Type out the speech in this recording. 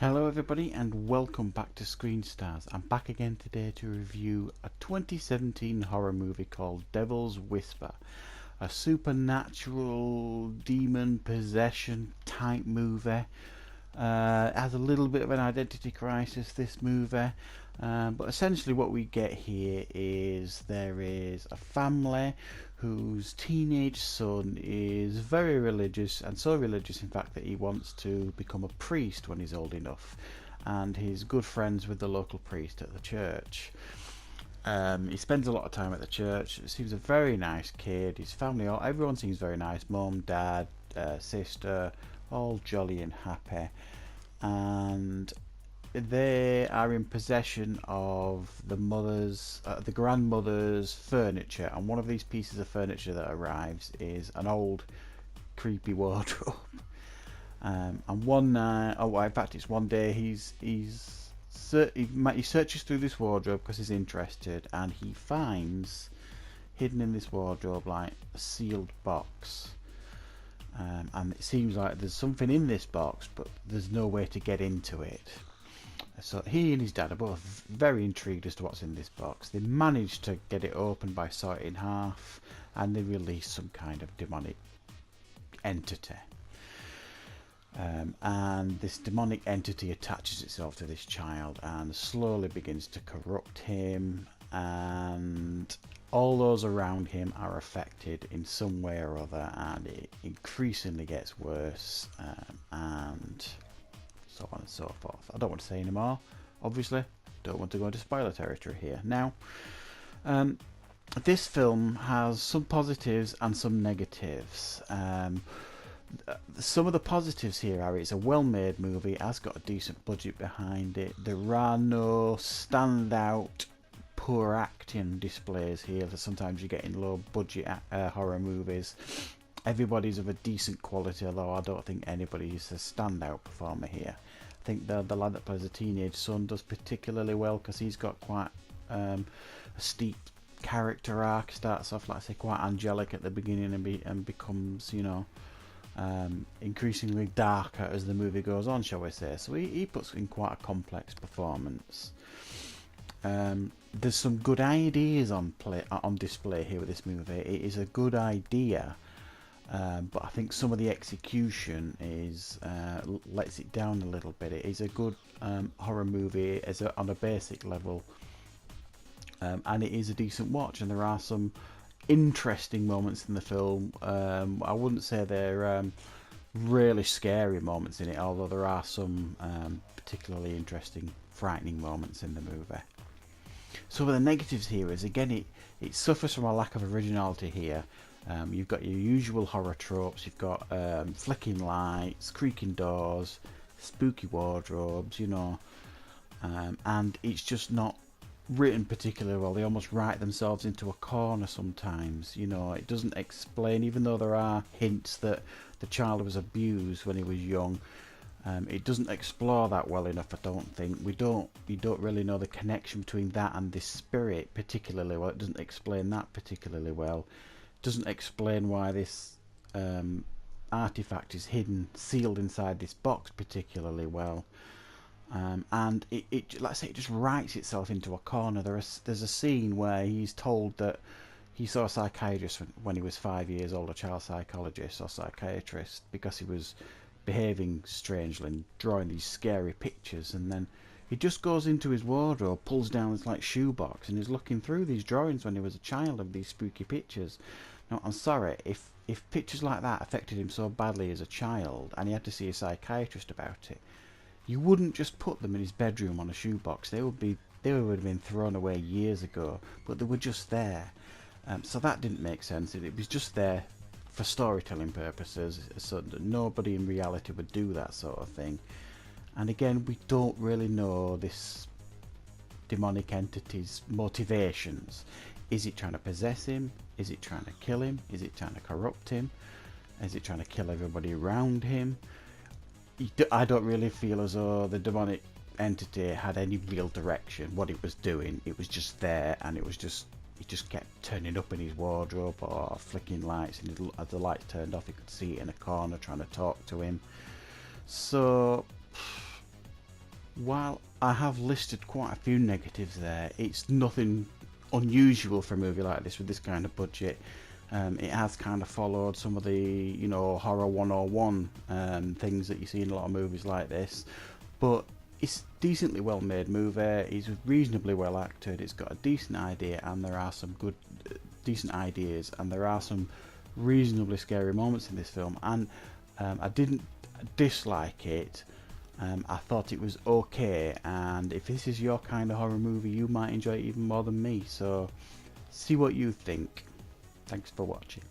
Hello everybody and welcome back to Screen Stars. I'm back again today to review a 2017 horror movie called Devil's Whisper. A supernatural demon possession type movie. It has a little bit of an identity crisis, this movie. But essentially what we get here is there is a family whose teenage son is very religious, and so religious in fact that he wants to become a priest when he's old enough, and he's good friends with the local priest at the church. He spends a lot of time at the church. Seems a very nice kid. His family, everyone seems very nice. Mum, dad, sister, all jolly and happy. And they are in possession of the grandmother's furniture, and one of these pieces of furniture that arrives is an old, creepy wardrobe. And one night, in fact, it's one day. He searches through this wardrobe because he's interested, and he finds hidden in this wardrobe like a sealed box. And it seems like there's something in this box, but there's no way to get into it. So he and his dad are both very intrigued as to what's in this box. They manage to get it open by sawing it in half, and they release some kind of demonic entity. And this demonic entity attaches itself to this child and slowly begins to corrupt him, and all those around him are affected in some way or other, and it increasingly gets worse, and so on and so forth. I don't want to say any more, obviously. Don't want to go into spoiler territory here. Now, this film has some positives and some negatives. Some of the positives here are it's a well-made movie, it has got a decent budget behind it. There are no standout poor acting displays here that sometimes you get in low-budget horror movies. Everybody's of a decent quality, although I don't think anybody is a standout performer here. I think the lad that plays the teenage son does particularly well because he's got quite a steep character arc. Starts off, like I say, quite angelic at the beginning and becomes, increasingly darker as the movie goes on, shall we say. So he puts in quite a complex performance. There's some good ideas on display here with this movie. It is a good idea, but I think some of the execution is lets it down a little bit. It is a good horror movie on a basic level, and it is a decent watch, and there are some interesting moments in the film. I wouldn't say they're really scary moments in it, although there are some particularly interesting, frightening moments in the movie. So the negatives here is, again, it suffers from a lack of originality here. You've got your usual horror tropes. You've got flicking lights, creaking doors, spooky wardrobes, and it's just not written particularly well. They almost write themselves into a corner sometimes. It doesn't explain, even though there are hints that the child was abused when he was young. It doesn't explore that well enough, I don't think. You don't really know the connection between that and this spirit particularly well. It doesn't explain that particularly well. It doesn't explain why this artifact is sealed inside this box particularly well. And it like I say, it just writes itself into a corner. There's a scene where he's told that he saw a psychiatrist when he was 5 years old, a child psychologist or psychiatrist, because he was behaving strangely and drawing these scary pictures. And then he just goes into his wardrobe, pulls down this like shoebox, and is looking through these drawings when he was a child of these spooky pictures. Now, I'm sorry, if pictures like that affected him so badly as a child and he had to see a psychiatrist about it, you wouldn't just put them in his bedroom on a shoebox. They would have been thrown away years ago, but they were just there. So that didn't make sense. It was just there for storytelling purposes, so that nobody in reality would do that sort of thing. And again, we don't really know this demonic entity's motivations. Is it trying to possess him? Is it trying to kill him? Is it trying to corrupt him? Is it trying to kill everybody around him? I don't really feel as though the demonic entity had any real direction. What it was doing, it was just there, and he just kept turning up in his wardrobe or flicking lights, and as the lights turned off, he could see it in a corner trying to talk to him. So While I have listed quite a few negatives there, it's nothing unusual for a movie like this with this kind of budget. It has kind of followed some of the, horror 101 things that you see in a lot of movies like this, but it's a decently well made movie. It's reasonably well acted. It's got a decent idea, and there are some good, decent ideas, and there are some reasonably scary moments in this film. And I didn't dislike it. I thought it was okay, and if this is your kind of horror movie, you might enjoy it even more than me. So, see what you think. Thanks for watching.